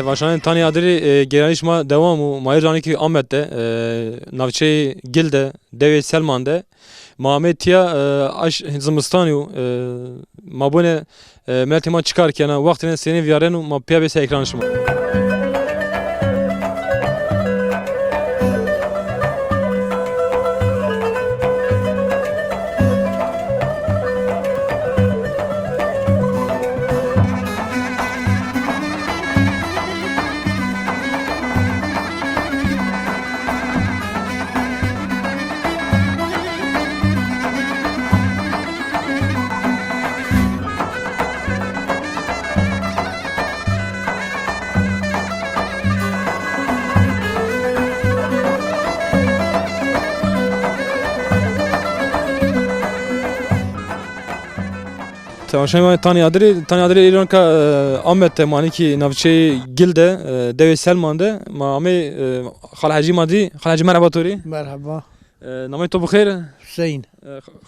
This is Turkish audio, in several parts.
Tevaşanın tani adri geranişma devamu mayırcani ki Ahmet'te navçe Gil'de Devi Selman'de Muhammed'ya aş zımıstanı mabune milletima çıkarken vaktine seni viyarenu ma piyabese ekranışma. Tevaşanın tani adri İran ka Ahmet'te mani ki navçe Gil'de Devi Selman'de Muhammed Khalhaji Madi Khalhaji merhaba tori. Merhaba. Namay to bخير. Hüseyin.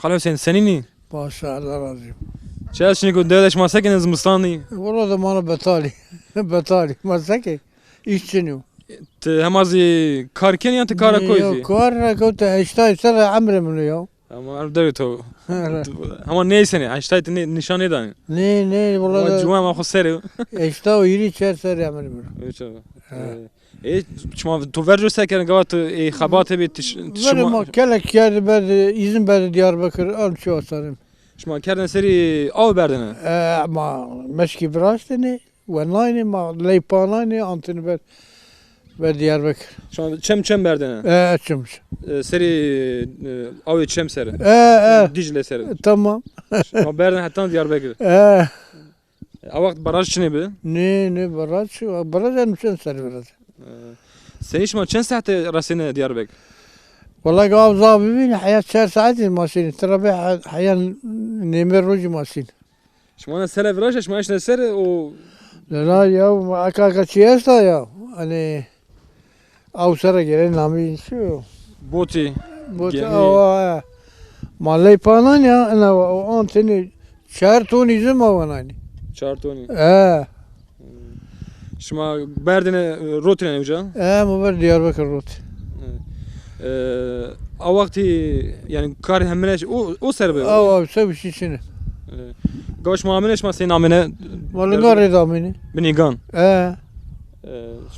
Khalha Hüseyin senini. Başa Allah razı olsun. Çay şimdi ko devleş masakin Zımıstanı. Valla da bana betali. Betali. Masake. İşçiniyor. Hem az karken ya te kara koyzi. Yok kar koyta işte sera amre bunu ya. Ama arda to. Ama neyse ne? İşte nişan eden. Ne valla da. Cuma ma khosere. İşte o yeri çer sera amre bunu. Çma tu verjo seker gavat khabate bit Böyle ma kelek yerdi ben izin verdi Diyarbakır al şu asarım. Çma kerden seri av berdene. Ma meşki brasteni ve nayni ma leypanayni antını ver Diyarbakır. Şu an çem berdene. Açmış. Seri av çem seri. Dicle seri. Tamam. Ma berden hatta Diyarbakır. Avakt baraj çine bi. Ne baraj anmışsın seri biraz. Sen hiç ma çen saate rasine Diyarbakır. والله قام ظابطين حياة شهر ساعتين ماشيين ترى بيع حياة نيمير روجي ماشيين Şmana sele viraj şma işne seri o لا يا أكاكا تشيستا يا أنا أو سرا جري نامي شو boti. بوت Gemi. أو ما لي بانان يا أنا أنتني شهر توني زما وناني Çartoni. Şma berdene rotine uca. مبر دياربكر روت Avakti yani kar hemleş o serbe. أو سوي شي شنو Gavaş muameleş ma senin amene والله قاري داميني binigan.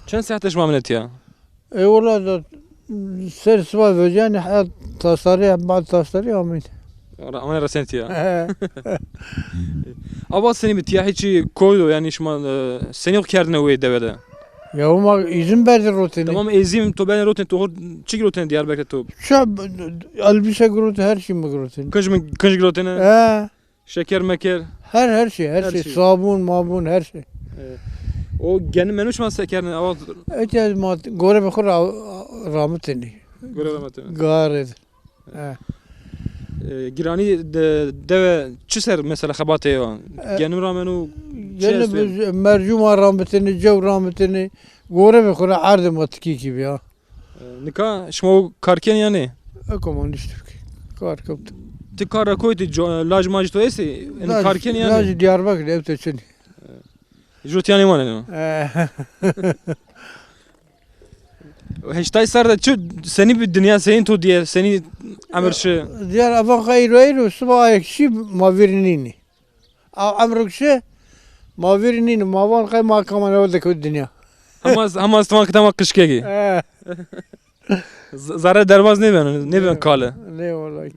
Çen saate muamelet ya. اي والله سر سوا فجاني حياة تصاريح بعد تصاريح أمين Amene rasent ya. Ava seni bitiya hiç koydu yani şma seni yok kerdine ve devede. يا هما izin verdi rotini. Tamam ezim to ben rotin to çik rotin Diyarbakır to. Şu elbise grutu her şey mi grutu? Kınç rotine. Şeker meker. Her şey. Sabun, mabun her şey. O gene menuş ma sekerine ava Ece ma gore me khura rahmetini. göremedim. Gared. Girani deve çiser mesela xabate ya. Genim ramenu Gene biz mercuma rahmetini, cev rahmetini gore me khura ardı matki gibi ya. Nika şmo karken yani. Komünist Türkiye. Kar kaptı. Ti kara koydu laj maj to esi. En karken yani. Laj Diyarbakır evde çeni. Jot yani mane. Heştay sarda çu seni bir dünya senin to diye seni amirşi. Diyar avan hayru sabah ekşi mavirinini. Amrukşe mavirinini mavan kay makaman evde kod dünya. Ama istama kitama kışkegi. Zara dervaz ne ben kale. Ne vallahi.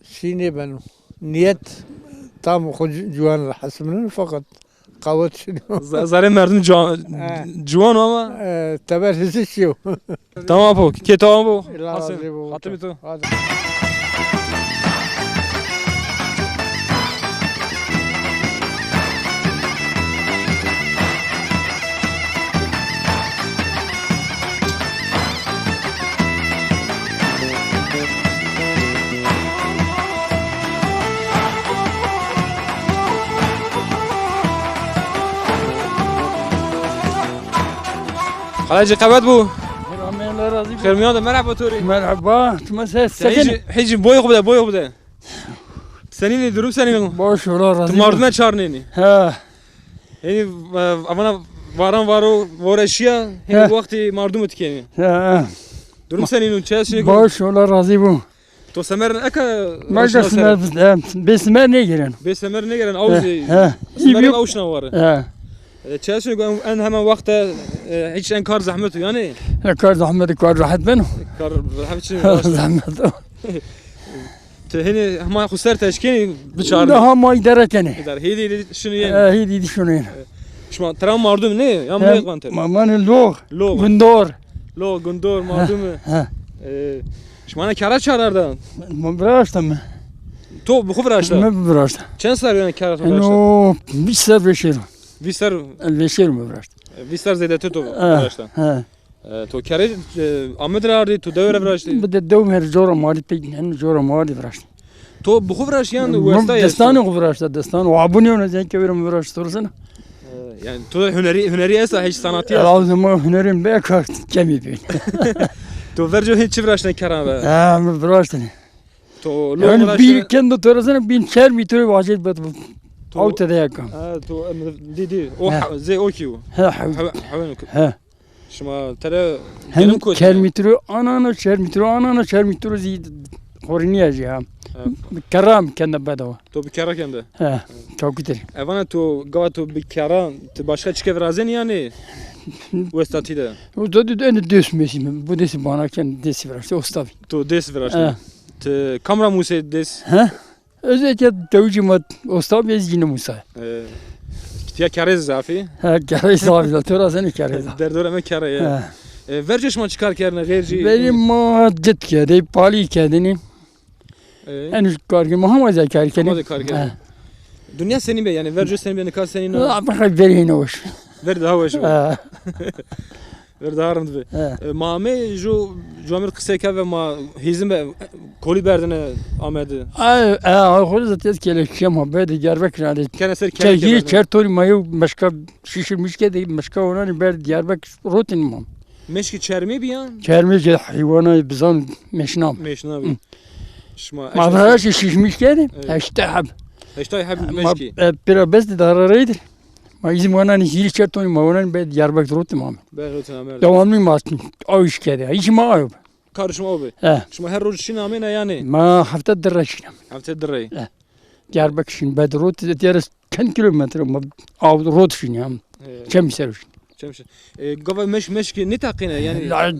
Şine ben niyet tam juan hasmının fakat kavat şunu. Zara merdim juan ama. Taber hiç şey yok. Tamam bu. Ke tamam bu. Hatır to. Hacı kavat bu. خير من هذا مرحبا توري مرحبا تمسها السكن حيجي بوي بدا سنيني دروب سنين باش ولا راضي تماردنا çarneni ها yani bana varan varo voreşiya He. hem vakti mardum etkeni. Ha, Durum senin için çeşni baş ola razı bu. to semerin eka Başka semer besmer ne giren? be semer ne gelen avzi. Ha. Semerin avuşna var. Ha. Çeşni en hemen vakte hiç en kar zahmet yani. Kar zahmet kar rahat ben. Kar hafçı. Zahmet. Hini hemen kusar teşkini biçar. Daha may derekeni. Gider. Hedi şunu yani. Hidi düşünün. Şuma tram mardum ne? Yam ne kanter. Maman log. Log. Gundor. Log gundor mardum. Ha. Şuma kara çarardan. Bıraktım. To bu kuvraşta. Ne bıraktım? Çen sar yani kara kuvraşta. No, bir sefer beşer. Visar Beşer mi bıraktım? visar zeyde to kuvraşta. Ha. To kare Ahmet Rardi to devre kuvraşta. Bu da dövüm her zora mali pek hen zora mali bıraktım. To bu kuvraş yani usta ya. Destanı bıraktım. Destanı. O abone ona zen keverim bıraktım sorsana. Yani to hüneri esa hiç sanatı ya. Lazım o hünerim bekar kemi bir. To verjo hiç kuvraşta kara be. Ha, bıraktım. To lo Yani bir kuvraşta. kendi torasına bin şer bir türlü vacil bet bu. Avta da yakam. To di o zey o ki. Ha. Haven Ha. şuma tere Hem gelim koç. kermitru anana şermitru zid horiniya ya. Karam kendi bedava. To bir kara kendi. Ha. Çok güzel. Evana to gava to bir kara başka çıkıp razen yani. Westati de. O da en düz mesim. Bu desi bana kendi desi verse ustav. To des veraşta. Ha. Te kamera muse des. Ha. Özellikle tevcimat ustav bez yine Musa. Ya kare zafi. Ha kare sahibi torasını kare. Derdore me kare ya. Ha. Verceş ma çıkar kerine gayri. Benim muhaccet kedi pali kedini. En üst kargı Muhammed Zekar kedi. Muhammed Zekar kedi. Dünya senin be yani verceş senin be nikah senin. Ama vereyim hoş. Ver daha hoş. Ha. Ver daha armd be. Ha. Mame jo Amir kıseka ve ma hizim be koli berdine Ahmet'i. Ay خود zaten kelekçem haberde gerbek yani. Kene ser Çelgi çertori mayo başka şişirmiş ki değil başka ona ber gerbek rutin mam. Meşki çermi bir yan. Çermi ki hayvana bizan meşnam. Meşna abi. Şma. Ma şişmiş ki işte hab. Eştay hab Ma meşki. pira bes de dararaydı. Ma izim ona ni hiri çertori ma ona ber gerbek rutin mam. Ben rutin Amer. Devamlı mı o iş ki hiç ma ayıp. Karışma abi. He. Şma her roz şin amena yani. Ma hafta dırraşınam. Hafta direy. Gerbek şin bed rut diğer 10 kilometre ma av rut şin ya. Çem serüş. Çemşe. Gava meşki ne takine yani. La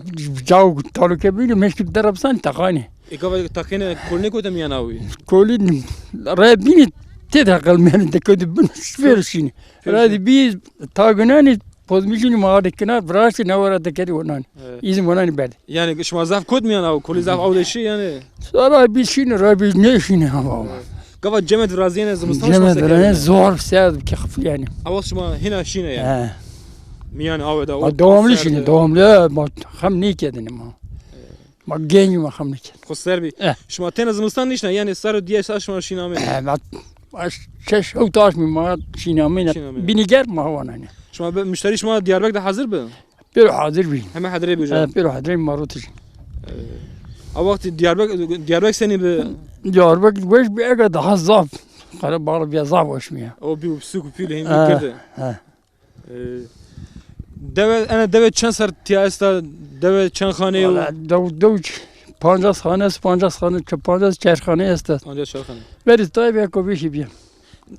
jaw taluke bile meşkip darabsan takani. Gava takine kolne kotem yana abi. Kolin rabini tedakal men de kötü bunu verişini. Radi biz tagunani pozmişini mağdekina brasi ne var da kedi onan. İzin onan berdi. Yani şma zaf kod mi yana abi? Koli zaf avleşi yani. Sonra biz şini rabi ne şini ama. Gava cemet raziyene zımıstan Cemet ne zor seyad ki yani. Avas şma hina şine yani. Ha. Miyani aveda. Devamlı şini devamlı ma ham ne kedini ma. Ma genç ma ham ne kedini. Khosser bi. Şma tena zımıstan nişne yani sarı diye saçma şine amena. Şeş o taş mı ma şini amena. Bini ger ma wana ne. Şma müşteri şma Diyarbakır'da hazır mı? Bir hazır bir. Hemen hadire bir hocam. Bir hazır marut için. Avakti Diyarbakır seni bir Diyarbakır baş bir ega daha zaf. Kara bağlı bir zaf hoş mu ya? o bir su kupiyle hem girdi. Ha. Deve çan sar tiyasta deve çan khane Valla dav 50 خانه 50 çerkhane است. ancak şarkı. Beri tabi ya bir şey bir.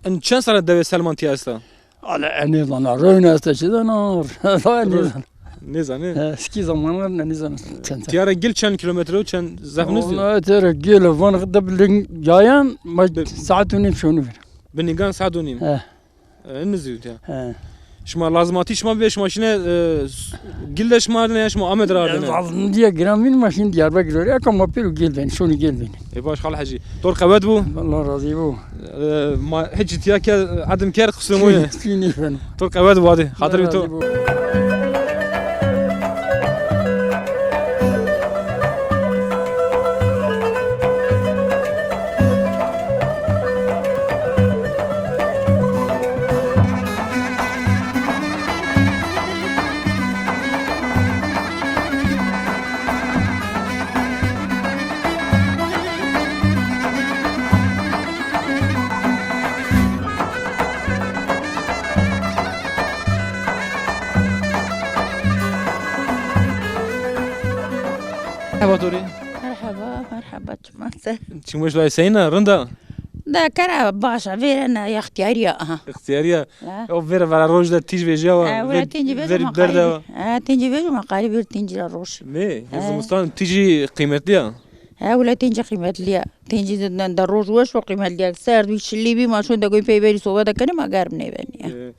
En çan sar deve Selman tiyasta. Ala en zana röyne است çizen or. La ne zana. Ne zanı? Eski zamanlar ne zana. Tiyara gil çan kilometre o çan zafınız diyor. Ona tere gel van da bilin yayan saatuni şunu ver. Benigan sadonim. He. Ne ziyut ya. He. Şma lazımati şma beş maşine gilde şma ne şma Ahmet Rardi. Lazım diye gramin maşin Diyarbakır ya ama pelu gel ben şunu gel ben. Baş hal hacı. Tor kavet bu. Allah razı bu. Ma hiç tiya ke adım ker kısmoyu. Fini ben. Tor kavet bu hadi. Hatır bir to. Batori. مرحبا مرحبا تمام Çıkmış lay seyna rında. ده كرا باشا فيرنا يا اختيارية ها İhtiyariya. لا O ver var rojda tij veja ولا var. تنجي بيجو Ver مقالب berda. تنجي بيجو مقالب تنجي للروش Ne? Hizmistan tiji kıymetli ya. ولا تنجي قيمة ليا تنجي دروج وش وقيمة ليا سعر وش اللي بي ما شو ده قوي بيبي سوى ده كنا ما قارب نبني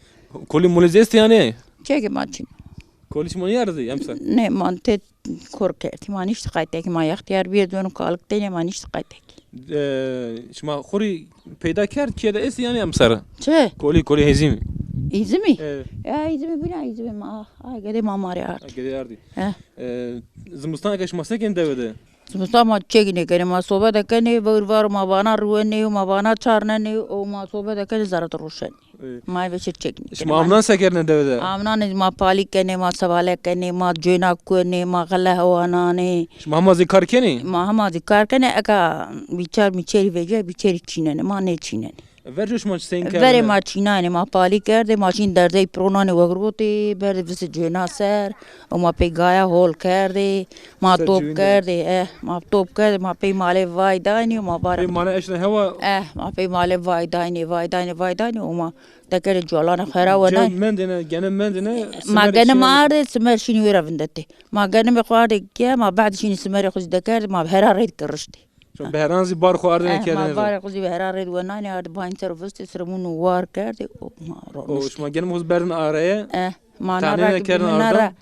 Koli mulizesti yani. شيء ما تشين Koli şmoni yardı yamsa. نه ما أنت كوركتي ما نيش تقايتك ما يختيار بيدون قالك تاني ما نيش تقايتك Şma khuri peyda kar ki da es yani yamsara. شو Koli hezim. إيزمي Evet. يا إيزمي بنا إيزمي ما هاي قدي ما ماري عارف Gede yardı. ها Zimistan kaçmasa ken devede. ما تشيكني كني ما صوبة ده كني بورفار ما بانا رواني وما بانا تشارنني وما صوبة ده كني زارت روشني ما يبشر تشيكني Şma amnan sekerine devede. آمنا ما بالي كني ما سوالة كني ما جينا كوني ما غلا هواناني Şma hamazi karkeni. ما هم ذكر كني أكا بيشار بيشاري فيجا بيشاري تشينني ما نتشينني Vercoş maç sen Vere maçinane ma pali kerde maçin derde pronane wagrote berde vise jena ser o ma pe gaya hol kerde ma Ser top cüğünde. kerde ma top kerde ma pe male vay dani ma bar Mana eşne hava. ma pe male vay dani o ma takere jolana khara wana Mendine gene mendine. ما قال ما عارف سمر شنو يرى فندتي ما قال ما قاري كيا ما بعد شنو سمر يخش دكار ما بهرا ريد كرشتي Behranzi bar خواردن ما kerdin. بار قصدي بهرا ريد وناني عاد باين سرفست سرمون وار كردي ما O رونش şma gene muz berin araya. ما تعنينا نرى كرنا نرى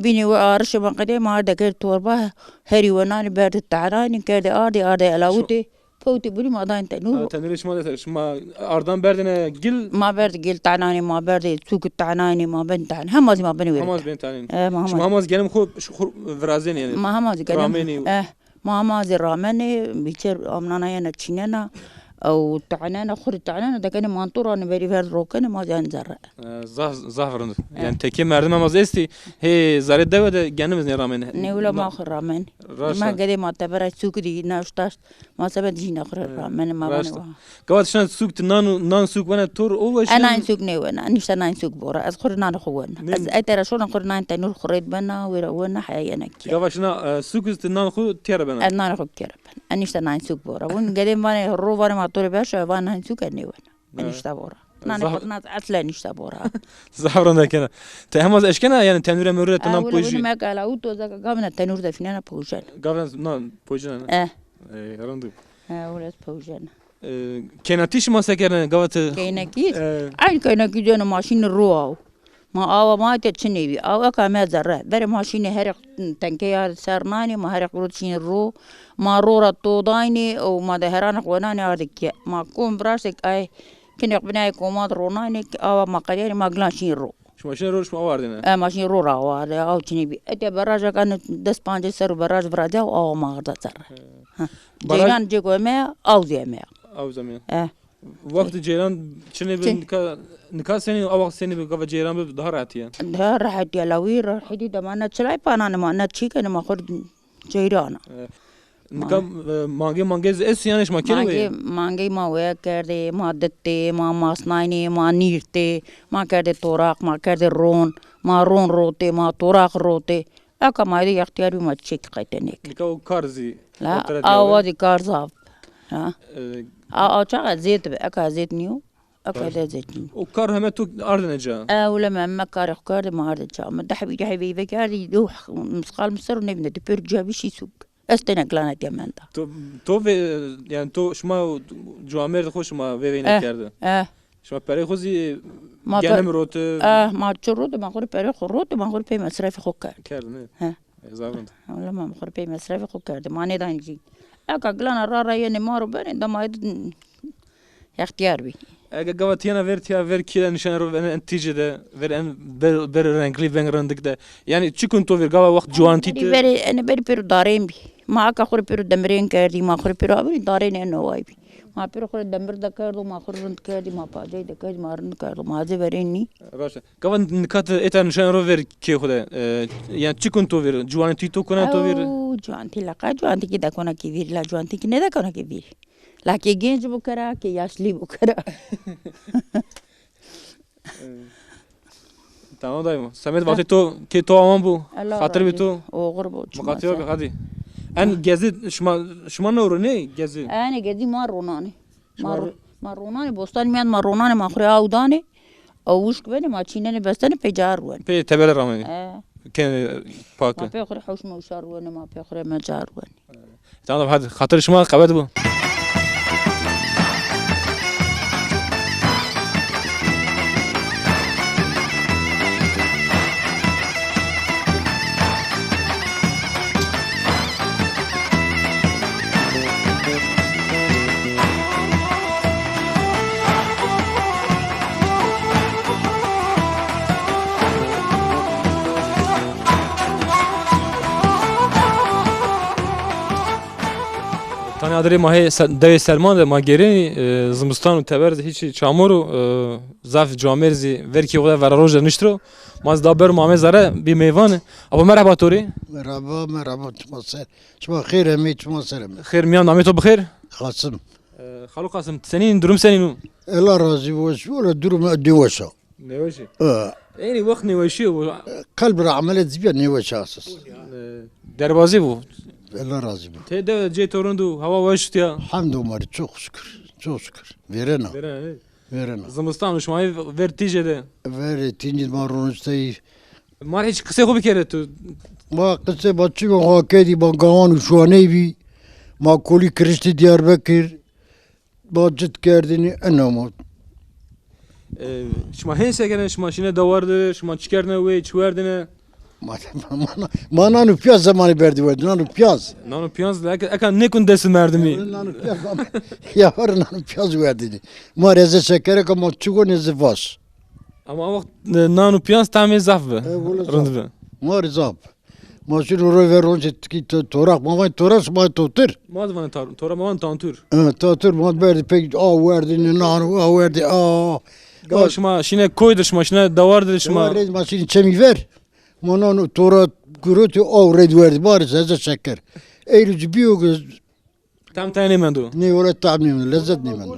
بيني وارش ما قدي ما دكر توربا هري وناني برد التعراني كردي ارضي الاوتي فوتي بني ما داين تنور Tenir şma ardan berdine gil. ما برد جيل تعناني ما برد سوق التعناني ما بنت عن هم ما بني ويرد Hamaz ben tanin. ما Şma هم hamaz gene khu vrazin yani. ما راميني قال ما زي رامني بيصير امنا يانا تشيننا او تعنانا خر تعنانا ده كان مانطور انا بري فر روكن ما زين زرع Zahvrın. Yani teke merdim hamaz esti. He zaret devede genimiz ne rağmen. نقول ما آخر رامن ما قدي ما تبرع سوق دي ناشتاش ما سبت جينا آخر رامن ما راشتا. بنوا Kavat şan suk nan suk bana tur o ve أنا نسوق نيوانا أنا نشتا نسوق بورا أذكر نان خوان نعم. أز أترى شو نقول نان تنور خريط بنا ويرونا حيانا كي Kavat şana suk ist nan khu tiara bana. أنا نخو كيرب أنا نشتا نسوق بورا وين قدي ما الرو وانا ما طول باش وانا نسوق نيوانا أنا نشتا بورا نان خد ناس أصلا نشتا بورا Zahvrın da kena. Te hamaz eşkena yani tenure mürre tanan ولا poji. وين ما قال أوتو زكا قامنا التنور ده فينا بوجان Gavran nan pojina. Yarandı. ولا بوجان Kenatiş ma sekerine gavatı. كينا كيد عين كينا كيد أنا ماشين الرو ما أوا ما تتشني أو كمان زرع بري ماشين هرق تنكيار سرناني ما هرق روتشين الرو ما رورا طودايني أو ما دهران قوناني أردك ما كون براسك أي كنا بناي كومات روناني أو ما قدير ما قلاشين رو Şma şen roş ma vardine. ماشين رو راوا أو تشني بي أتى براجا كان دس بانجي سر براج براجا أو ما غدا زرع جيران جيكو ما أو زي ما Av zaman. Vakti ceylan çene bir nikah seni o vakti seni bir kafa ceylan bir daha rahat ya. ده راحت يا لوير حدي دمانة شلاي بانا ما نتشيك أنا ما خد جيرانا Nikah mange es yani şma kene مانجي ve. مانجي ما ويا كردي ما دتي ما ماسنايني ما نيرتي ما كردي توراق ما كردي ما رون روتي ما توراق روتي أكا ما يدي اختياري ما تشيك قيتنيك Nikah o karzi. لا أودي كارزاف ها أو شغل زيت أكا زيت نيو أكا ده زيت نيو O kar hemen tu ardınca. ولما ما كارخ كارد ما عرض شام ما دحبي دحبي بكاري دوح مسقال مصر ونبني تبرجع بشي سوق استنا كلانة يمندا To ve yani to şma cuamer hoş ma ve ne kerdi. Şma pere khozi ما genem rotu ما تشرود ما خور بيري خروت ما خور بي مصرف خوكا kerdi ne? ها Zavran. ولا ما خور بي مصرف خوكا ما ندانجي أكا كلانة رارا يعني مارو بني ده ما اختيار بي Aga gavatiyana ver kila nişan ro en neticede ver en ber renkli ben randık da. Yani çıkın to ver gava vakt juantit. أنا بري بيرو دارين بي ما أكا خور بيرو دمرين كاردي ما خور بيرو أبري دارين إنه واي بي ما بيرو خور دمر ده كاردو ما خور رند كاردي ما باجي ده كاردي ما رند كاردو ما زي بريني Raşa. Gavan nikat etan nişan ro ver ki khuda. Yani çıkın to ver juantit to kana to ver. أو جوانتي لقا جوانتي كده كنا كبير لا جوانتي كده ده كنا كبير لا كي جينج بكرة كي ياشلي بكرة Tamam dayım. Samet vakti to ki to aman bu. Hatır bir to. Oğur bu. Makatı yok hadi. En gezi şuma ne olur ne gezi? Yani gezi maronani. Maronani bostan miyan maronani makhre avdani. Avuş beni maçineni bestani pecar wen. Pe tebeler ramani. Ken pak. Ma pekre hoş ma ushar wen ma pekre mecar wen. Tamam hadi hatır şuma kabet bu. Tane adres mahe dev Selman de mageri zimistan u teber hiç çamuru zaf camerzi verki ola vararoj niştro maz da ber mame zara bir meyvan ama merhaba tori merhaba تمسر شما خير همي تمسر همي khair miyan namet o bkhair قاسم Halu Kasım senin durum senin الله راضي وش ولا دور ما دوشة ne var şey اه yani vakt ne var şey قلب عملت زبيا نيوش اساس derbazi bu الله راضي بو te de ce torundu hava var ya الحمد لله çok şükür verena verena zimistan şmayı vertijede ver tinci marunustay mar hiç kısa ko bir kere tu ما قصه بچی ما هاکدی با گاوان و شوانه بی ما کلی کرشتی دیاربکر با جد کردنی انما şma hense gene şma şine davardı şma çıkarne ve çverdine ما نانو پیاز زمانی بردی ورد نانو پیاز nano piyans lak akan ne kun desin merdimi نانو پیاز یا ور نانو پیاز وردی ما رزه شکره که ما چگو نزه واش ama o vakt nano piyans tamir zaf be valla zaf. rındı be ما رزاب ما شنو روی ورون چه کی توراق ما وای توراس ما توتر mazvan tora mavan tantur توتر ما بردی پک آ وردی نانو آ وردی آ şma şine koydur şma şine davardı şma رز ماشین چمی ور ما نانو تورا گروتی آ رد وردی بارس رزه شکر ایروز بیو tam tane mendu نه ولی تعب نیمن لذت نیمن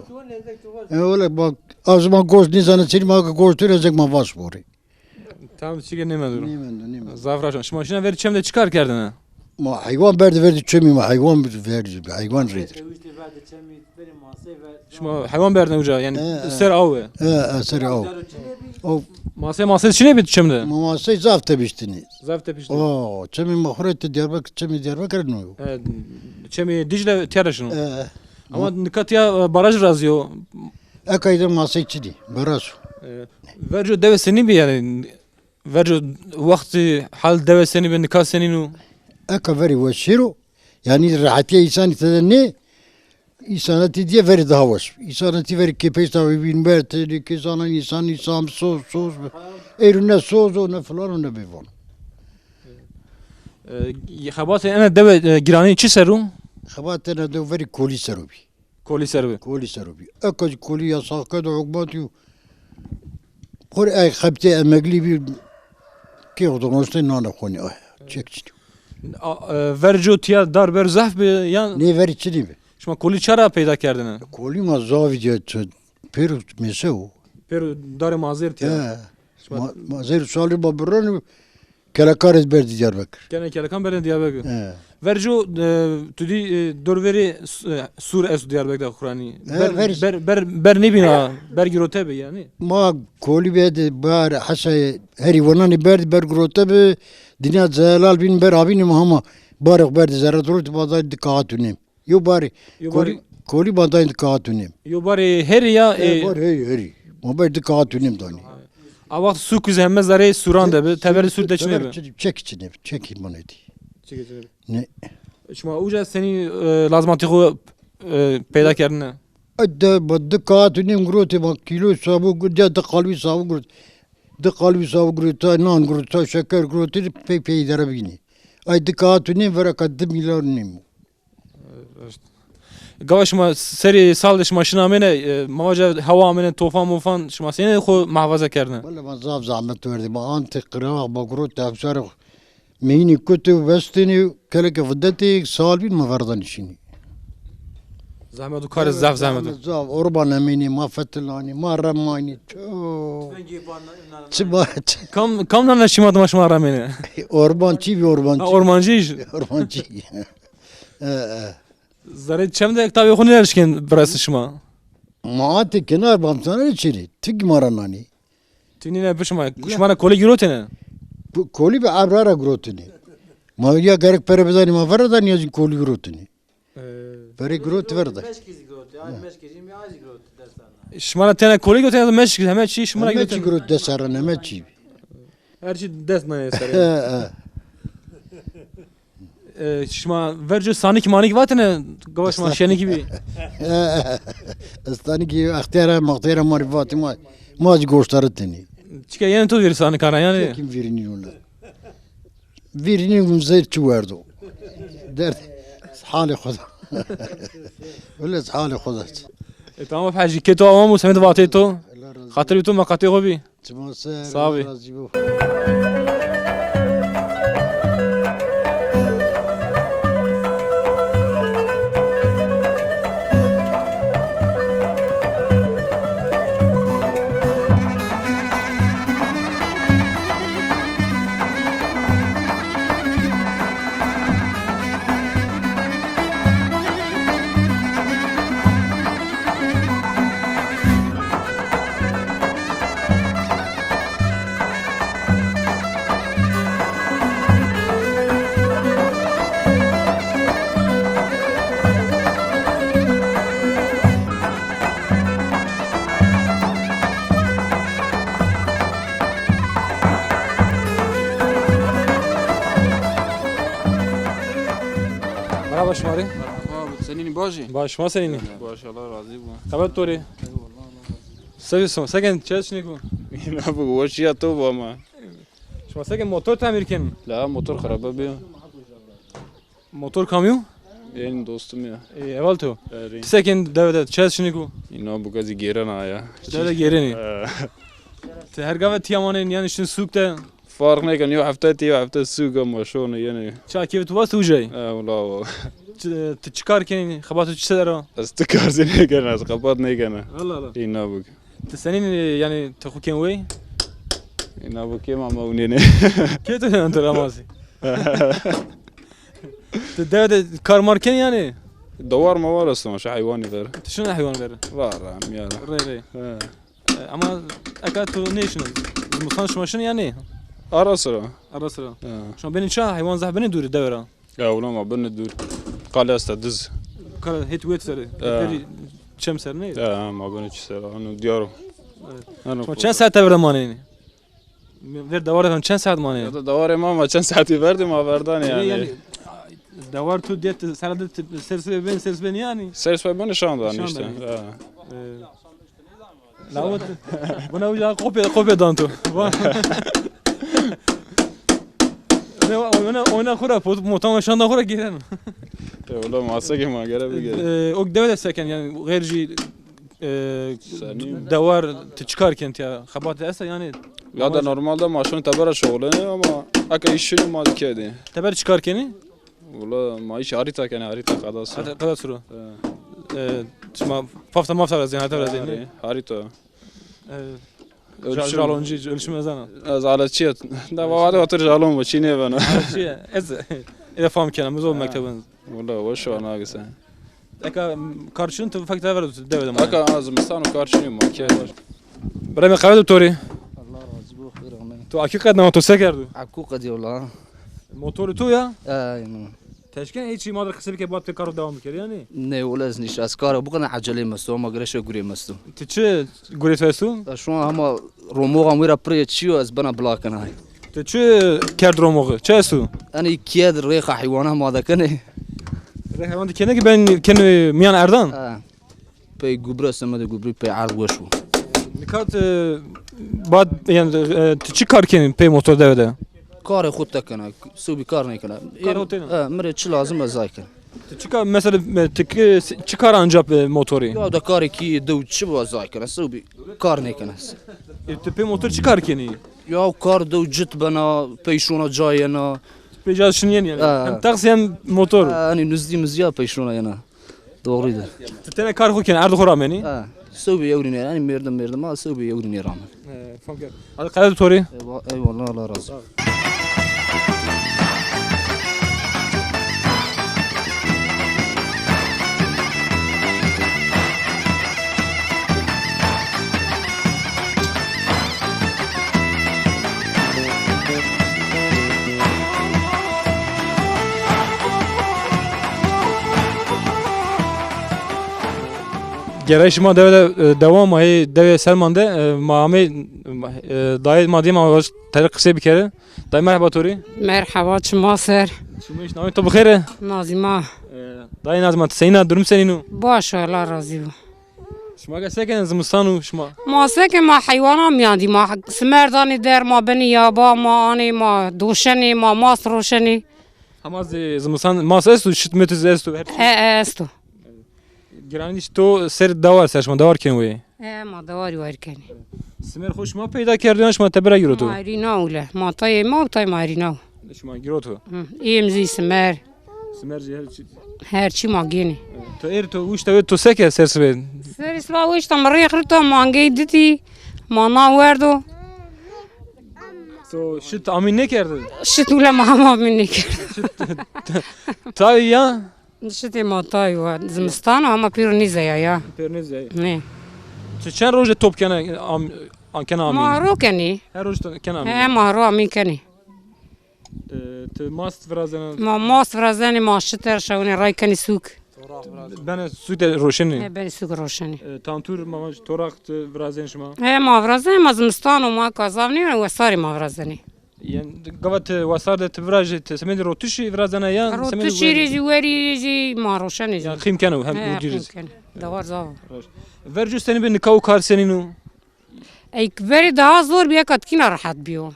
ولی با از ما گوشت نیزانه چی ما گوشت رزق ما واش بوری tam çiğ ne mendu نیمن zafraşan şma şine ver çemde çıkar kerdine ما حیوان برد وردی چمی ما حیوان وردی حیوان ریدر şma hayvan berdine uca yani ser avı اثر او او mase şine bit çemde ما سه زافته بیشتنی zaf tepişti او چمی مخورت دیاربکر چمی دیاربکر نو çemi Dicle tiyaraşın ama nikat ya baraj razıyor اکایدم ما سه چی دی براسو verco deve seni bir yani verco vakti hal deve seni bir nikat senin اکا وری وشیرو یعنی راحتی انسانی تدنی insanati diye veri daha var. İnsanati veri kepes tabi bilmem ki kizana insan sos erune sos ne falan ne bivon. Xabatı ene deve girani içi seru Xabatena de veri koli serubi. koli seru Koli serubi. Akaz koli ya sakad ukbatu. Kor ay xabte emegli bir ki odonoste nana khoni ay. Çekçi. verco tiya dar ber zaf bir yan Ne veri çini mi? şma koli çara peyda kerdine Koli ma zavi diye per meseu. pero dar mazir tiya Ma zer sali babran kelakaret berdi Diyarbakır. gene kelekan beren diyarbakır He. verco tudi dorveri sur es diyarbakırda kurani ber ne bina ber girote be yani ما کولی بید بار حسای هری ونانی برد بر گروته به دنیا زلال بین بر آبین مهما بارق برد زرد رود بازار دکاتونیم یو باری Yo کولی بازار دکاتونیم yo bari her ya بار هری ما بر دکاتونیم دانی avakt su kuze hemmez zare suran de be teberi sur de çine be çek içine çek bunu edi ne şma uca seni lazmatı ko peyda kerdine ادى بدكاتونیم گروته ما کیلو سابو گرد دقالوی سابو گرد دقالوی سابو گرد تا نان گرد تا شکر گرد پی دربینی ay dikatونیم ورقت میلیونیم Gava şma seri sal şma şina mene mavaca hava mene tofan mufan şma seni xo mahfaza kerdine والله ما زاب زعمت وردي ما انت قراء بقروت تفسر ميني كتب وستني كلك فدتي سالبين ما فردان شيني زحمت و کار زف زحمت زاف اوربان امینی ما فتلانی ما رمانی تو چه باید کام نشیمات ما شما رامینه اوربان چی بی اوربان چی اورمانجیش اوربان چی زره چم ده کتابی خونی نرشکن براس شما ما کنار بامسانه چیری تگ مارانانی تینی نه بشما شما کلی گروتنه کولی به ابرار گروتنی ما یا gerek para بدانی ما فردا نیازی کولی گروتنی برای گروت ورده شما تنه کلی گروتنه مش همه چی شما همه چی گروت دسرن همه چی هر چی دست نه سر شما ورج سانیک مانیک واتنه گواش ما شنی کی بی استانی کی اختیار معرفات ما از گوشتارتنی چیکه یعنی تو سانیک کارا یعنی kim verini ona verini gumzayır çuvardı derdi hali خدا ولا حال خدا تمام بحاجي كيتو امام وسميت فاتيتو خاطر تو ما قاتي غبي صافي. مرحبا شماری سنینی باشی؟ باش شما سنینی باش الله راضی بون خبر توری سویسم سکن چه نگو نه بگو وشیا تو با ما شما سکن موتور تعمیر کن لا موتور خرابه بیا موتور کامیون این دوستم یا اول تو سکن دوده چه نگو اینا بگذی گیرن آیا دوده گیرنی ته هر گاوه تیامانه یعنی شن سوق ده فرق نکن یو هفته تی و هفته سوگا ماشونه یعنی چه کیف تو واسه وجای ولا تشکار کنی خباتو چه داره از تکارزی نکنه از قباد نکنه والله لا اینا بگ تسنين يعني تخو كين وي اینا بگ که ما مونینه كيف انت راماسي تداد كار ماركين يعني دوار موار است مش حیوانی داره شنو حيوان غير لا رام یا ري ري اما اكاتو نيشنال المصنش ماشين يعني ارسرا الرسل شلون بين شاه حيوان زح بين دور الدوره یا ولا ما بن دور قال است دز كان هيت ويت سر كم سر ني ما بن چی سر انو دیارو شما چند ساعت دوره مانين غير دوره چند ساعت مانين دوار ما چند ساعتی بردیم آوردن یعنی دوار تو ديت سرد سرس بين يعني سرس به نشان دادن نشان işte. لا بنا وجا قوبي دانتو ona khura motan şanda khura giren. Valla masa ki ma gere bige. Ok devlet seken yani gayri دوار تشكاركن يا خبات اسا يعني Ya da normalde maaşın tabara şoğlanı ama aka işini mal kedi. تبر تشكاركني Valla maaş harita kene harita kadası. قدر سرو تسمع فافتا ما فتا زين هذا زين Harita. جالونجي ölçüm ezana. Az aletçi. Da vada otur jalon bu çine bana. شيء از اذا فهم كلام مزول مكتبن Valla hoş var nagise. اكا كارشن تو فكت هذا دبل ما Aka azmistan o karşıyım ma kedi. برامي قاعد دكتوري الله راضي بو خير غنى تو اكيد قد نوتو سكردو عكوقة دي والله موتور تو يا نو تشكين هيك شيء ما ادري خسر كي بعد تكرر دوام كده يعني نه ولا زنيش اسكار بقنا عجله مستو ما قريش غوري مستو انت چه قريت فاسو شو هما روموغا ميرا بري تشيو از بنا بلاكن هاي انت چه كرد روموغ چه اسو انا كياد ريخه حيوانها ما ذاكني حيوان كنا بين كن ميان اردان بي غبره سما دي غبري بي عرض وشو نكات بعد يعني تشي كار كن بي موتور ده كاري خود تكنا سوبي كار نيكنا كار هوتينا. مري تش لازم ازايكن تشي كار مثلا تك تشي كار انجاب موتوري يا دا كاري كي دو تش ازايكن سوبي كار نيكنا انت بي موتور چي كار كني يا كار دو جت بنا بيشونا جاينا بيجاز شنين يعني هم تقسيم موتور اني نزدي مزيا بيشونا ينا doğruydu. Tene kar xo ken erdi xorameni. Ha. Sobi yevrini yani merdim ama sobi yevrini rağmen. Fam ker. Hadi kaydı tori. Eyvallah Allah razı olsun. Gerayişma devede devam ayı deve Selman'da mame dayı madem ama tarih kısa bir kere. Dayı merhaba tori. Merhaba çmaser. Şimdi iş namet tabu khire. Nazima. Dayı nazmat seyna durum seninu. باش الله راضي Şma ga seken zımstanu şma. ما سكن ما حيوانات يعني ما سمرداني در ما بني يابا ما اني ما دوشني ما ماس روشني Hamaz zımstan mas estu şitmetiz estu. استو Girani to ser davar serşma davar ken we. ما دواري واركني Simer hoş ma peyda kerdin şma tebera girotu. ما رينا ولا ما طي ما طي ما رينا Şma girotu. يمزي سمر Simer her هرشي ما جيني to er to uç tavet to seke sersbe. سرس لا ويش تمريخ رتو ما جيدتي ما ناوردو So şit amin ne kerdi? شت ولا ما منك Ta ya. شتي ما طاي زمستان اما بيرنيزا يا Perniz ya. نه Çen roje top kene an kene amin. ما روكني Her roj kene amin. ما رو امين كني Te mast vrazena. ما ماس فرزاني ما شتر شوني راي كني سوق Ben süte roşeni. بني سوق روشني Tantur mamaj torak vrazen şma. ما فرزاني ما زمستان وما كازافني وصاري ما فرزاني Yani gavat wasar da tvraj te semedi rotuşi vrazena ya رو semedi. تشيري وري جي ما روشني Ya khim kenu hem uciriz. دوار زاو Vercu seni bir nikav kar seninu. اي كبري ده زور بيا كتكينا راحت بيو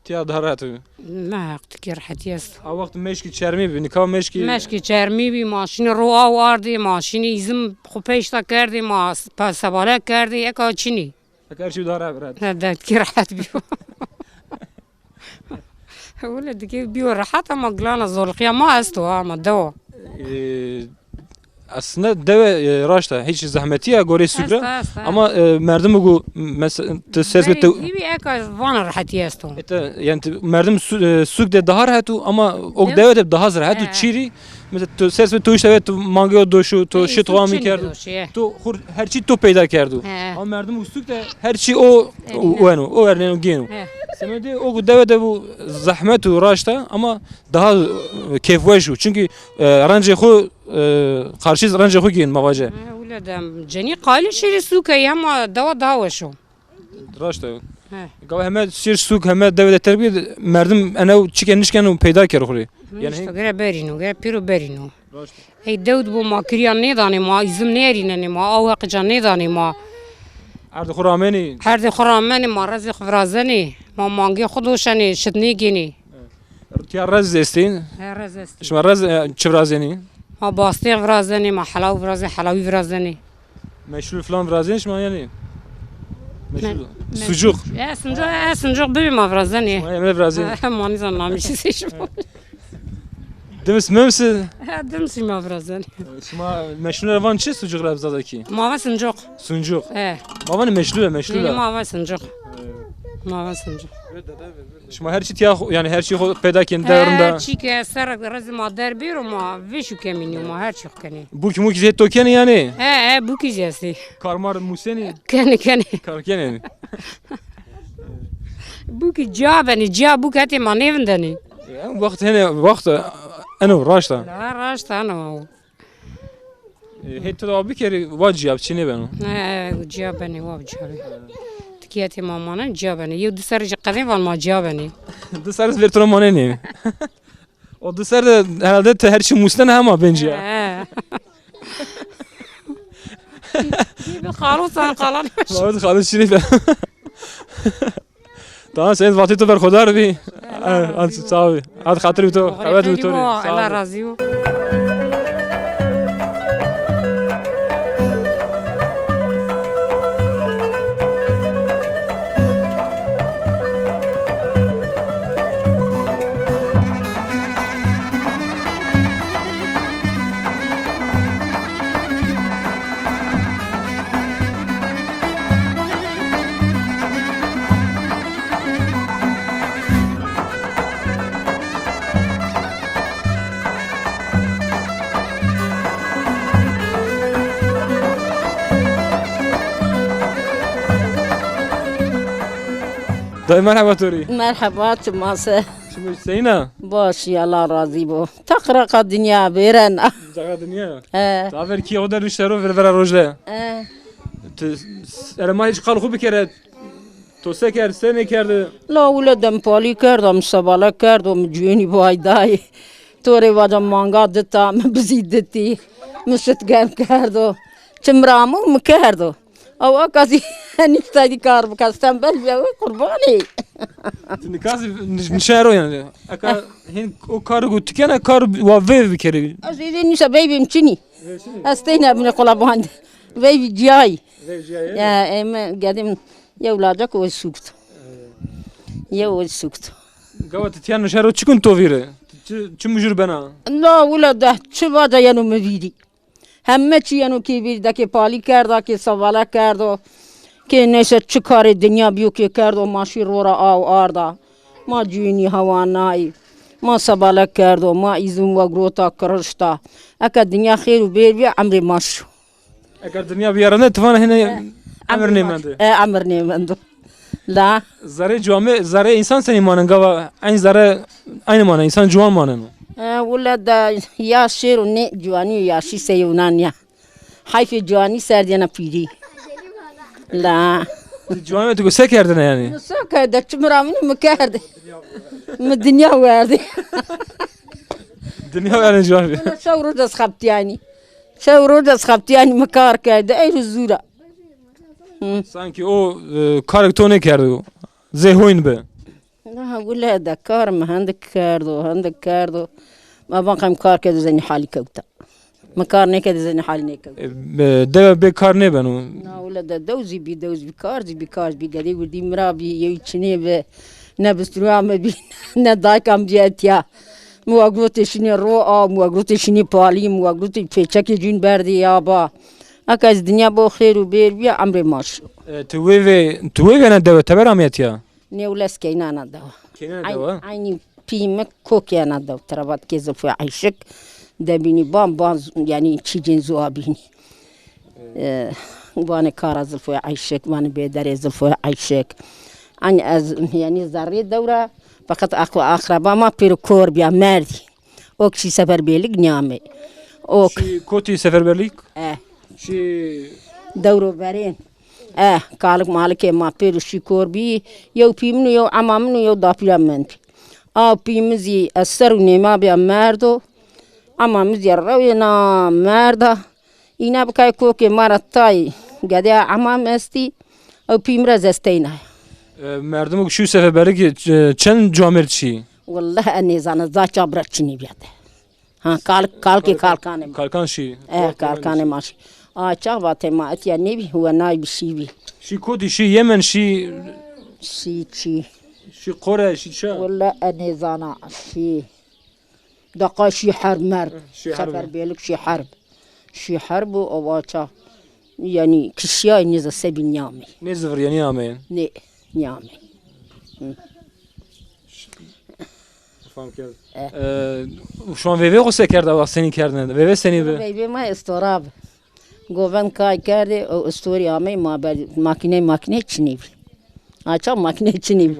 Tiya dharat. ما اختكي راحت يس A vakt meşki çermi bir nikav meşki. مشكي چرمی بی ماشین رو آوردی ماشین ایزم خو پیشتا کردی ما سباله کردی اکا چینی Her şey dhara vrat. داد کی راحت بیو ولا دکی بیو راحت اما گلانا زولقیا ما استو اما دو Aslında deve raşta hiç zahmetiye gore sügra ama merdim bu mesela ses ve بی اکا وان راحت یستو yani merdim sük de daha rahatı ama o deve de daha rahatı çiri mesela ses ve işte evet mangio doşu to shit vami kerdu to her şey to peyda kerdu ama merdim sük de her şey o o örneğin genu semede o deve de bu zahmet u raşta ama daha keyifli çünkü rancı xo karşı rancı xo giyin mavaje ولا دم جنی قالی شیری سوکه اما دوا داوشو raşta Gava hemen şir suk hemen devlet terbiye merdim ana çıkenişken o peyda ker xuri. Yani gre berino gre piro berino ey dawd bu ma kriyan ne dani ma izim nerine ne ma awaq can ne dani ma Ardı xurameni her de xramani ma razi xvrazani ma mangi xuduşani şidni gini tiya raz estin. her است Şma raz çivrazeni. ma basti xvrazani ma halav vrazi halavi vrazani Meşhur falan vrazeni şma yani. Meşhur. Sucuk. suncuk bibi ma vrazani Ma emre vrazeni. ma nizan namişi seçim Demis memsi. demsi ma vrazani Şma meşhur van çi sucuk rabzadaki. ma va suncuk Suncuk. eh Ma van meşhur. ma va suncuk ma va suncuk Şma her şey tiya yani her şey peyda ken devrinde. چی که سر رز ما در بیرو ما ویشو کمینی ما هر چی کنی Bu ki mu ki zet token yani. بو کی جستی Karmar museni. کنی Karken yani. بو کی جا بنی جا بو کتی ما نیوندنی Vakt hene vakt ana raşta. لا راش تانو Hette da bir kere vacip çine ben. جا بنی واب جا بنی تکیتی ما مانا جا بنی یو دو سر قدیم وال ما جا بنی Dışarı vertona ne? O dışarıda herhalde her şey mustan ama bence. خالو سان قالان Vallahi Halid Şerif. Tamam sen vakti to ver khodar bir. Hadi sağ ol. Hadi hatırı to. Evet bir to. الله رازيو Dayı merhaba Tori. Merhaba masa. Şimdi Hüseyin'e. Baş ya Allah razı bu. Takraka dünya veren. Zaga dünya. Eh. Taver ki o da rüştero ver rojle. Eh. Erma hiç kalku bir kere. Tosa ker, sene kerdi. La ولدم پالی کردم سباله کردم جوینی بایدای توری واجم مانگا دتا بزیدتی مشت گم کردو چمرامو مکردو او کسی نیستایی کار بکستم بل بیا قربانی Şimdi kazi nişero yani. Aka hin o karı gutkene kar wa vev bir kere. از ایدی نیست بیبیم چینی استین ابن قلبان بیبی جای یا ام قدیم یه ولاجک و سوکت یه و سوکت Gavat tiyan nişero çıkın tovire. Çi müjür bana. لا ولده چه واجه ینو مبیدی همه چی ینو کی بیده که پالی کرده که سواله کرده که نیست چه کار دنیا بیو که کرده ماشی رو را آو آرده ما جوینی هوانایی ما سواله کرده ما ایزون و گروتا کرشتا اکا دنیا خیر و بیر بیا عمر ماشو Eğer dünya bir yarına tıfana hine emir nemendi. عمر نیمندو لا Zare cami, zare insan sen imanın gava. Aynı zare aynı mana insan cuan manın. ولد یا شیر و نه جوانی یا شی سیونانیا حیف جوانی سردینا پیری لا Cami tu se kerdin yani. ساكا دا تمرامني مكاردي من الدنيا واردي Dünya yani cami. شو رود اسخبتياني شو رود اسخبتياني مكار كاد اي الزورة Sanki o karaktone kerdi. Zehoin be. لا ولا دا كار ما عندك كاردو ما بقى مكار كذا زي حالي كوتا مكار نكذا زي حالي نكوتا Deve be kar ne ben o. لا ولا دا دوزي بكار بي قدي ودي مرابي يوتشني به نبستروا ما بي ندايكم جاتيا مواقروت شني رو مواقروت شني بالي مواقروت فيتشكي جون بردي يابا اكاز دنيا بو خير وبير بيا عمري ماش Tu eve ne deve teber amiyet ya. نيولس كينا انا دوا Kene deve. عيني بيمك كوكي انا دوا ترابات كيزو في عيشك دبيني بام يعني تشيجين زوابيني وانا كار زلفو عيشك وانا بيدار زلفو عيشك أنا يعني زاري دورة فقط أخو أخربا ما بيرو كور بيا مردي أوكشي سفر بيلك نيامي أوك Şi koti seferberlik. Şi دورو برين قالك مالك ما بيرو شي كور بي يو بيمنو يو عمامنو يو دابيلا منتي بيمزي السر نيما بيا مردو عمامزي الروينا مردا إنا بكاي كوكي مرتاي قدي عمام استي أو بيمرز استينا merdum şu seferberlik çen camer çi. والله أني زانا زاچا برچني بياده ها كالكي كالكاني Kalkan şi. كالكاني ماشي چا واتي ما اتيا نبي هو ناي بشيبي Şi koti şi Yemen şi شي şi Kore şi ça. والله أني زانا شي دقا شي حرب مر شي حرب. سفر بيلك شي حرب وواچا يعني كشيا نيزا سبي نيامي Ne zıvır yani ameyin. ني نيامي Şu an veve o sekerdi ama seni kerdin. Veve seni be. بيبي ما استراب گوبن کای کرده او استوری آمی ما بر ماکینه چنیبی آچا ماکینه چنیبی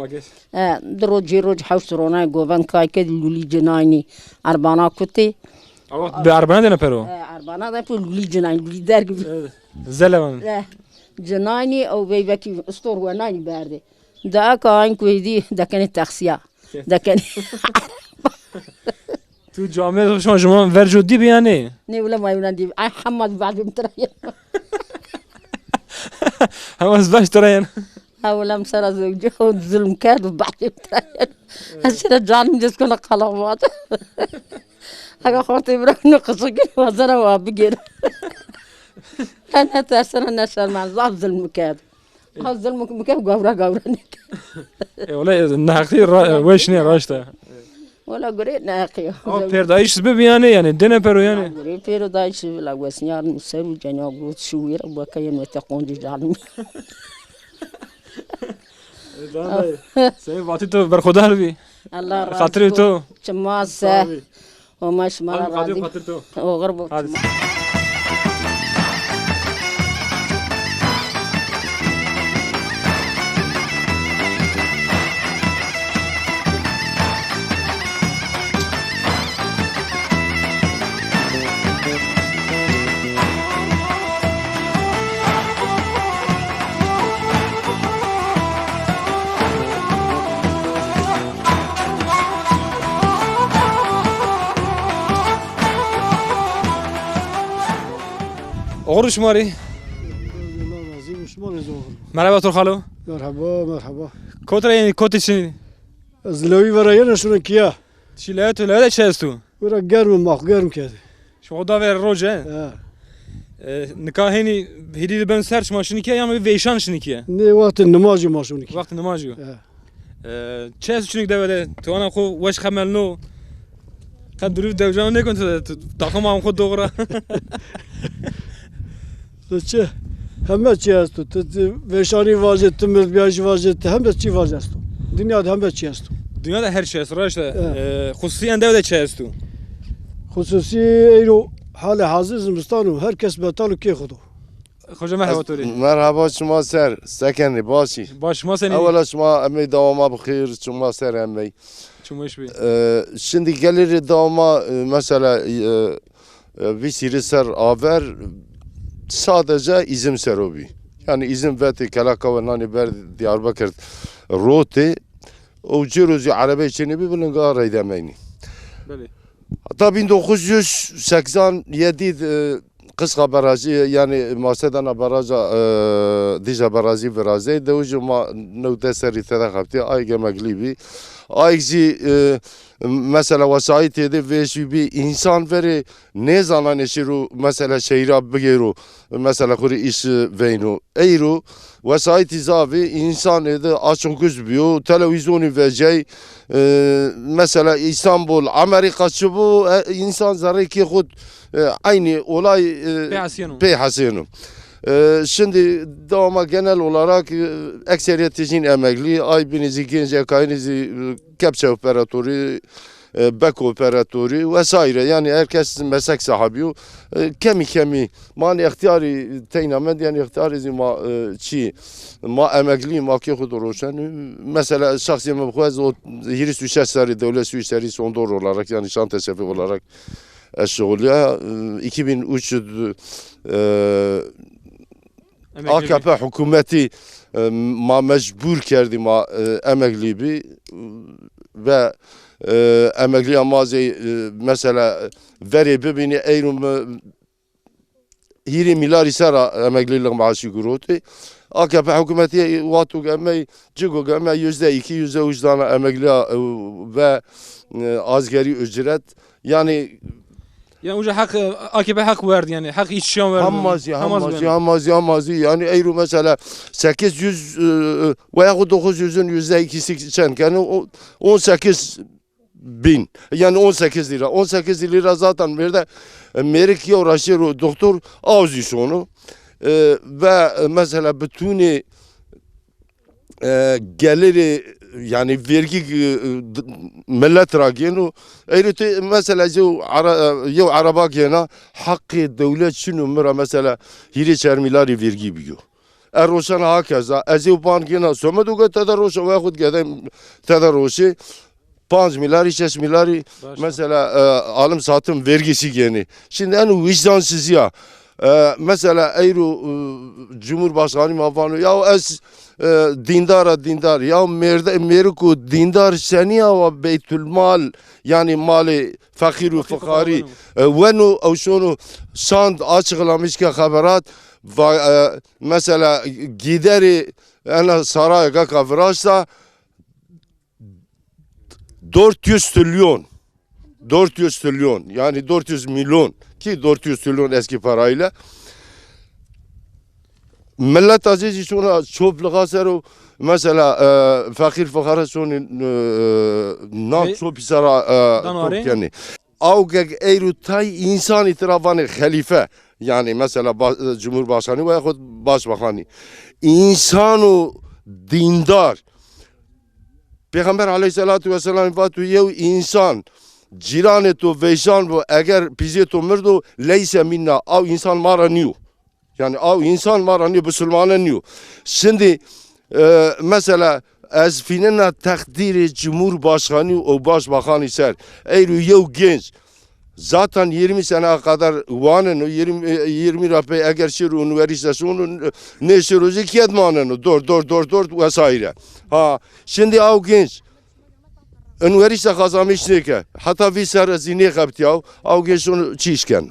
درو جیروج حوش رونای گوبن کای کرده لولی جناینی اربانا کتی Ama be arbana dene pero. اربانا دا پر لولی جناینی لولی در gibi Zelevan. جناینی او بیبکی استور ونانی برده دا کاین کویدی دکنی تخسیا دکنی Tu camiye şu an zaman verco di yani. نه ولا ما يونان دي اي حمد بعد متريا Ama zbaş tarayan. اولا مسرا زوجي خود ظلم كاد وبعد متريا هسه جانم جسكنا قلوات اگه خاطر برنو قصقي وزرا وابجير انا ترسنا نشر مع ظلم كاد ظلم كاد غورا Ola nakli veşne raşta. ولا قريت ناقي Ama perdayış sebep yani dene pero yani. قريت بيرو دايش لا وسنيار نسرو جنيا غوت شوير بكاين وتقونج جانم Seni vati to berkhodar bi. الله راضي Hatırı to. شماس وماش مرة راضي Hatır to. وغربو Hadi. Oruç mari. Merhaba Turkhalo. مرحبا مرحبا Kotra yani kot için. زلوی ورای نشون کیا Şilayet öyle çestu. ورا گرم ماخ گرم کرد Şu da ver roje. اه Nikaheni hedi ben serç maşını ki ama veyşan şını ki. نه وقت نماز ماشون کی Vakti namazı. اه Çes çünkü devede. Tu ana ko veş khamel no. Kad duruf devjan ne kont takım am ko doğra. تو چه همه چی هست تو وشانی واجد تو مرد بیاش واجد همه چی واجد است dünyada همه چی است Dünyada her şey sıra işte. Hususiyen devede çestu. خصوصی ایرو حال حاضر زمستان و هر کس بتالو کی خودو Hoca merhaba Tori. Merhaba şuma ser, sekeni başı. Başıma seni. Evvela şuma emeği davama bıkhir, şuma ser emeği. Çumuş bir. Şimdi gelir davama mesela bir siri ser haber sadece izim serobi. Yani izim veti kelaka ve nani ber Diyarbakır roti o cirozi Arabi içini bir bilin gari demeyni. Böyle. Hatta 1987 Kıska Barajı yani Masedana Barajı Dija Barajı Barajı de ucu ma nöde seri tada kaptı ay gemekli bir ayzi mesela vasait yedi ve şu bir insan veri ne zaman eşiru mesela şehra bigeru mesela kuri iş veynu eyru vasait izavi insan edi açın gözbüyor televizyonu vecey mesela İstanbul Amerika bu insan zareki khud aynı olay Peyhasiyonu. Şimdi davama genel olarak ekseriyet için emekli, aybinizi gence kayınızı kepçe operatörü, bek operatörü vesaire yani herkes meslek sahibi. Kemi mani ihtiyari teynamed yani ihtiyari ma çi ma emekli ma ki xudur roşan mesela şahsi mebxuz o hiri suçesleri devlet suçesleri son doğru olarak yani şan teşefi olarak eşğulya 2003 AKP hükümeti ma mecbur kerdi ma emekli bir ve emekli amazı mesela veri bibini eyrum 20 milyar isara emeklilik maaşı kurutu. AKP hükümeti vatu gelmeyi cigo gelmeyi %2 %3 tane emekli ve asgari ücret yani Yani hak AKP hak verdi yani hak işçiyan verdi. Hamazı yani euro mesela 800 veya 900'ün %2'si için yani 18 bin yani 18 lira 18 lira zaten bir de Amerika'ya uğraşıyor doktor ağzı sonu ve mesela bütün geliri yani vergi millet ragenu eğreti mesela yo araba gena hakkı devlet şunu mera mesela hiri çermileri vergi biliyor. Eroşan hakeza ezipan gena someduga tadaroşa ve khud gedem tadaroşi 5 milyar 6 milyar mesela alım satım vergisi geni. Şimdi en vicdansız ya mesela Eyru Cumhurbaşkanı mavanı ya es dindar ya meriku dindar seni ya beytülmal yani mali fakir ve fukari ve nu avşonu şand açıklamış ki haberat mesela gideri ana saraya kavrasa 400 trilyon yani 400 milyon ki 400 trilyon eski parayla millet azizi sonra çöplüğe seru mesela fakir fukara sonra nam çöp sara yani avgek eyrutay insan itirafani halife yani mesela Cumhurbaşkanı veya Başbakanı insanu dindar Peygamber aleyhissalatu vesselam vatu yev insan cirane to veyşan bu eğer bize to mırdo leyse minna av insan maraniyor. Yani av insan maraniyor Müslümananiyor. Şimdi mesela az finena takdiri Cumhurbaşkanı o Başbakanı ser. Eğer yev genç zaten 20 sene kadar vanın 20 rapi eğer şir üniversitesinin ne şirozi kiyetmanın dört vesaire. Ha şimdi av genç üniversite kazanmış ne ki hatta bir sene zine kaptı av genç onu çişken.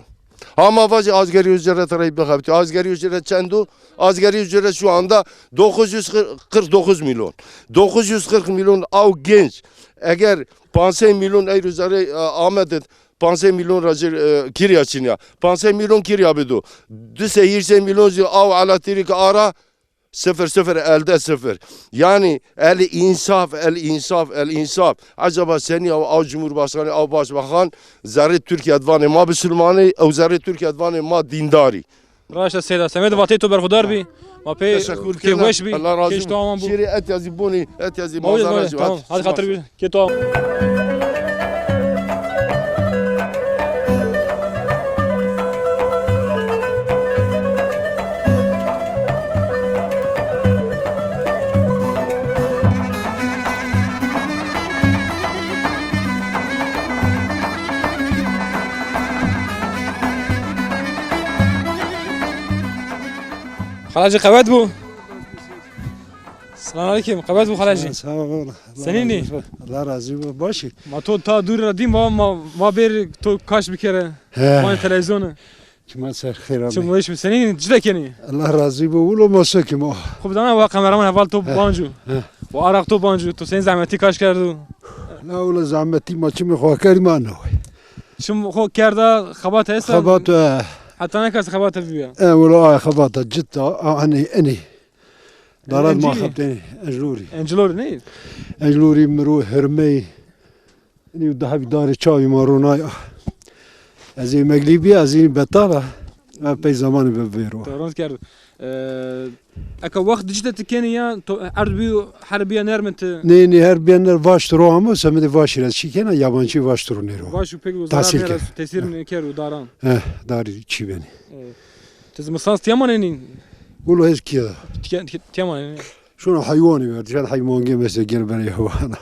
Ama vacı asgari ücret arayıp bakıp asgari ücret çendu? Asgari ücret şu anda 949 milyon. 940 milyon av genç. Eğer 5 milyon euro zarı Ahmet'in 5 milyon racır kirya çinya. 5 milyon kirya bidu. Düse 20 milyon av alatirik ara 0 elde 0. Yani el insaf. Acaba seni av Cumhurbaşkanı av Başbakan zarı Türkiye dvanı ma Müslümani o zarı Türkiye dvanı ma dindari. Raşa Seyda Semed Vatê tu berxudar bî. Ma pê Teşekkür kêweş bî. Allah razı Kêş olsun. tamam bu. Şiri et yazı buni et yazı Mavuz mazara mavuz tamam. Hadi hatır bir. Kê tamam. Xalacı qevet bu. Selamun aleyküm. Qevet bu xalacı. Sağ ol. Senin ne? Allah razı olsun. Başı. Ma to ta dur radim ma bir to kaç bir kere. Ma televizyonu. Kime ser xeyran. Çum veş mi senin cidekeni. Allah razı olsun. Ulo masakim o. Xob dana va kameraman eval to bancu. Bu arak to bancu to sen zahmeti kaç kerdu. La ulo zahmeti maçımı xwakari mano. Şum xo kerda xabat hesa. Xabat Hatta ne kas xabat eviya. ulo xabat cidda ani. Darad ma xabteni ejluri. Engelor ne? Ejluri mru hermey. Ni daha bir dar çavi marunay. Az meglibi az betala. Pey zamanı bevero. Torans kerdu. Aka vakt dijte tekeni ya to erbiyo harbiya nerment. Ne her biyanlar vaştro ama semede vaşiraz. Şikena yabancı vaştro nero. Vaşu pek Tahsil zarar ker. tesir mi keru daran. Dari çi beni. Tez masas tiyamaneni. Ulo hez kiya. Tiyamaneni. Şunu hayvanı verdi. Şad hayvan gemese gel beni hayvana.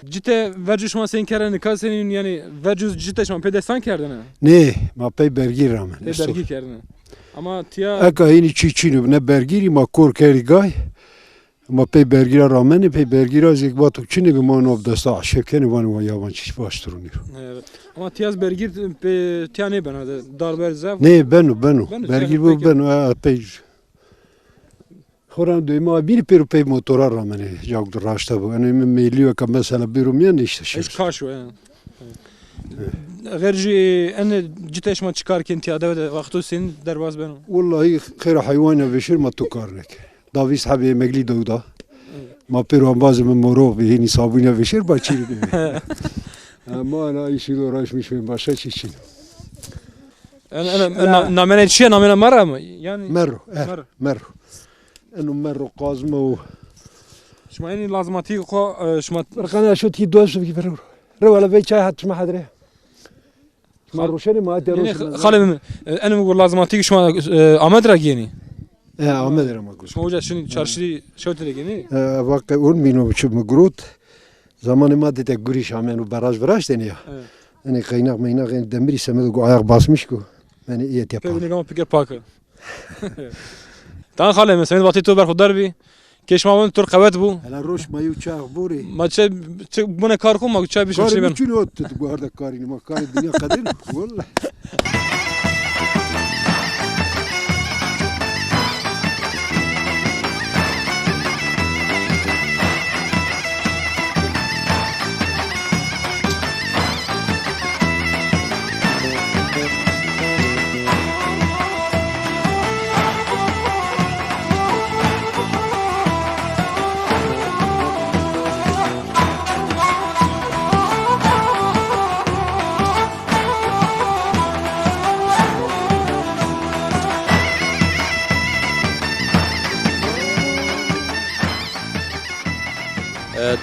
Cite vercüş ma sen kereni ka senin yani vercüş cite şma pedestan kerdene. Ne? Ma pey bergir ramen. Pe bergi kerdene. Ama tiya Aka hini çiçini ne bergiri ma kor keri gay. Ma pey bergira ramen pey bergira zik batuk çini bir manov dasta aşekeni bana yabancı başturunur. ama tiyaz bergir pe tiya ne bana darber zav. Ne benu. Benu, Bergir sen bu peki. benu pey. Horan duyma bir pey motora ramen jagdu raşta bu. Yani meyliyor ka mesela bir rumyan işte şey. Eş kaşu yani. Verci en cite şma çıkarken tiya da vaktu senin derbaz benu. Vallahi خير حيوان بشير ما تكارنك دافيس حبي مجلي دودا ما بيرو باز من مرو بهني صابونه بشير باشير اما انا ايشي لو راش مش من باشا تشين انا نامنا شيء نامنا مره يعني مرو انه مرو قازمه شما يعني لازماتي خو شما رقنا شو تي دوز في فرو رو ولا بيت شاي حتى ما حدري مرو شنو ما ادري خالد انا بقول لازماتي شما امد راجيني احمد ما اقول شما وجه شنو çarşı شو تلاقيني bak 10 milyon şu mgrut zamanı madde de giriş hemen o baraj deniyor. Yani kaynak demir istemedi ayak basmış ko. Yani iyi yapar. Peki ne peki paka. Tan خاله mesela vakti to berxudar bi keşma tur qavet bu. Hala roş mayu çağ buri. Maçı buna kar kuma çay bir şey ben. Kar bütün ot bu arada karini ma kar dünya kadar vallahi.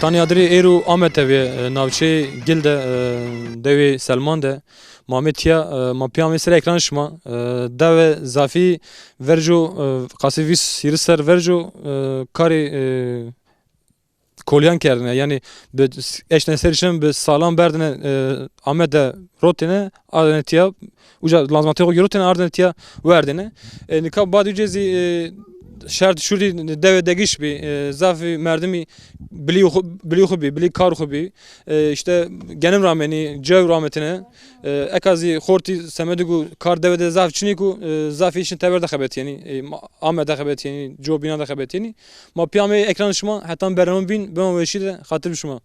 Tanıyadırı Eru Ahmet evi navçe gilde devi Selman de Mahmetiya mapiyam mesela ekran şma deve zafi verjo kasivis siriser verjo kari kolyan kerdine yani eşne serişen be salam berdine Ahmet de rotine ardnetiya uca lazmatı o rotine ardnetiya verdine nikab badu cezi şart şurada deve degiş bir zafi merdimi biliyor xubi bili kar xubi işte genim rameni cev rahmetine ekazi xorti semedigu kar deve de zaf çiniku zafi işin teber de xebet yani Ahmet de xebet yani Joe bina da xebet yani ma piyame ekran şuma hatta beramın bin ben o işi de hatır şuma